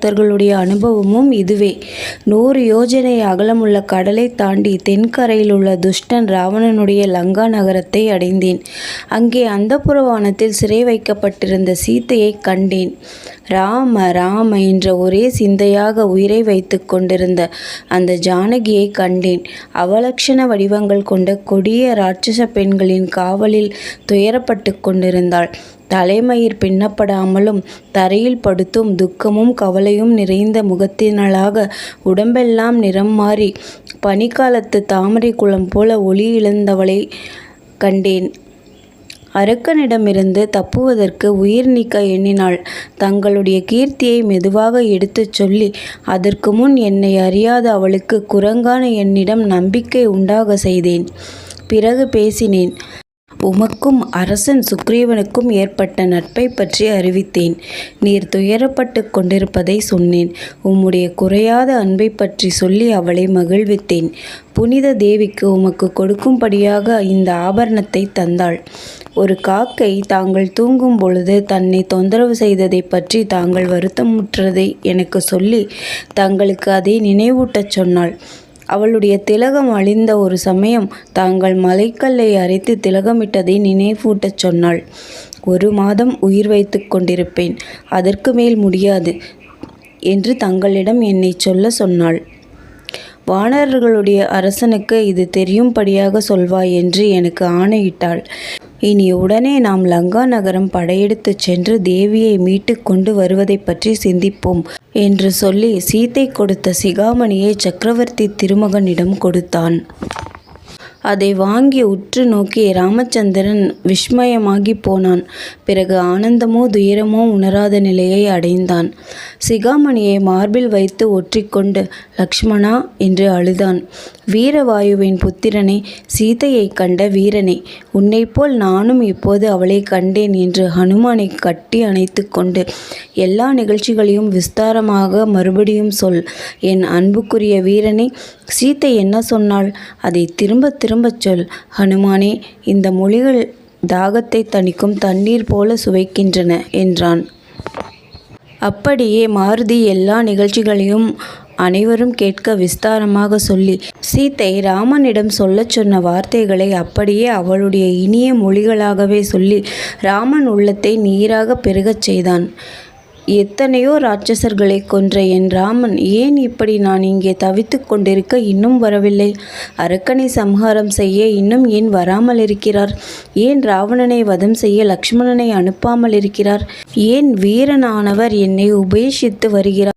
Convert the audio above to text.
பக்தர்களுடைய அனுபவமும் இதுவே. 100 யோஜனை அகலமுள்ள கடலை தாண்டி தென்கரையில் உள்ள துஷ்டன் ராவணனுடைய லங்கா நகரத்தை அடைந்தேன். அங்கே அந்தப்புரவானத்தில் சிறை வைக்கப்பட்டிருந்த சீதையை கண்டேன். ராம ராம என்ற ஒரே சிந்தையாக உயிரை வைத்து கொண்டிருந்த அந்த ஜானகியை கண்டேன். அவலட்சண வடிவங்கள் கொண்ட கொடிய ராட்சச பெண்களின் காவலில் துயரப்பட்டு கொண்டிருந்தாள். தலைமயிர் பின்னப்படாமலும் தரையில் படுத்தும் துக்கமும் கவலையும் நிறைந்த முகத்தினளாக உடம்பெல்லாம் நிறம் மாறி பனிக்காலத்து தாமரை குளம் போல ஒளி இழந்தவளை கண்டேன். அரக்கனிடமிருந்து தப்புவதற்கு உயிர் நீக்க எண்ணினாள். தங்களுடைய கீர்த்தியை மெதுவாக எடுத்துச் சொல்லி அதற்கு முன் என்னை அறியாத அவளுக்கு குரங்கான என்னிடம் நம்பிக்கை உண்டாக செய்தேன். பிறகு பேசினேன். உமக்கும் அரசன் சுக்ரீவனுக்கும் ஏற்பட்ட நட்பை பற்றி அறிவித்தேன். நீர் துயரப்பட்டு கொண்டிருப்பதை சொன்னேன். உம்முடைய குறையாத அன்பை பற்றி சொல்லி அவளை மகிழ்வித்தேன். புனித தேவிக்கு உமக்கு கொடுக்கும்படியாக இந்த ஆபரணத்தை தந்தாள். ஒரு காக்கை தாங்கள் தூங்கும் பொழுது தன்னை தொந்தரவு செய்ததை பற்றி தாங்கள் வருத்தமுற்றதை எனக்கு சொல்லி தங்களுக்கு அதை நினைவூட்டச் சொன்னாள். அவளுடைய திலகம் அழிந்த ஒரு சமயம் தாங்கள் மலைக்கல்லை அரைத்து திலகமிட்டதை நினைவூட்டச் சொன்னாள். 1 மாதம் உயிர் வைத்து கொண்டிருப்பேன், அதற்கு மேல் முடியாது என்று தங்களிடம் என்னை சொல்ல சொன்னாள். வானரர்களுடைய அரசனுக்கு இது தெரியும்படியாக சொல்வாய் என்று எனக்கு ஆணையிட்டாள். இனி உடனே நாம் லங்கா நகரம் படையெடுத்துச் சென்று தேவியை மீட்டு கொண்டு வருவதை பற்றி சிந்திப்போம் என்று சொல்லி சீதை கொடுத்த சிகாமணியை சக்கரவர்த்தி திருமகனிடம் கொடுத்தான். அதை வாங்கி உற்று நோக்கி ராமச்சந்திரன் விஸ்மயமாகி போனான். பிறகு ஆனந்தமோ துயரமோ உணராத நிலையை அடைந்தான். சிகாமணியை மார்பில் வைத்து ஒற்றிக்கொண்டு லக்ஷ்மணா என்று அழுதான். வீரவாயுவின் புத்திரனே, சீதையை கண்ட வீரனே, உன்னைப்போல் நானும் இப்போது அவளை கண்டேன் என்று ஹனுமானை கட்டி அணைத்து கொண்டு எல்லா நிகழ்ச்சிகளையும் விஸ்தாரமாக மறுபடியும் சொல். என் அன்புக்குரிய வீரனே, சீதை என்ன சொன்னாள்? அதை திரும்ப திரும்பச் சொல். ஹனுமானே, இந்த மொழிகள் தாகத்தை தணிக்கும் தண்ணீர் போல சுவைக்கின்றன என்றான். அப்படியே மாருதி எல்லா நிகழ்ச்சிகளையும் அனைவரும் கேட்க விஸ்தாரமாக சொல்லி சீதை ராமனிடம் சொல்லச் சொன்ன வார்த்தைகளை அப்படியே அவளுடைய இனிய மொழிகளாகவே சொல்லி ராமன் உள்ளத்தை நீராக பெருகச் செய்தான். எத்தனையோ ராட்சசர்களை கொன்ற என் ராமன் ஏன் இப்படி நான் இங்கே தவித்து கொண்டிருக்க இன்னும் வரவில்லை? அரக்கனை சம்ஹாரம் செய்ய இன்னும் ஏன் வராமல் இருக்கிறார்? ஏன் ராவணனை வதம் செய்ய லக்ஷ்மணனை அனுப்பாமல் இருக்கிறார்? ஏன் வீரனானவர் என்னை உபேட்சித்து வருகிறார்?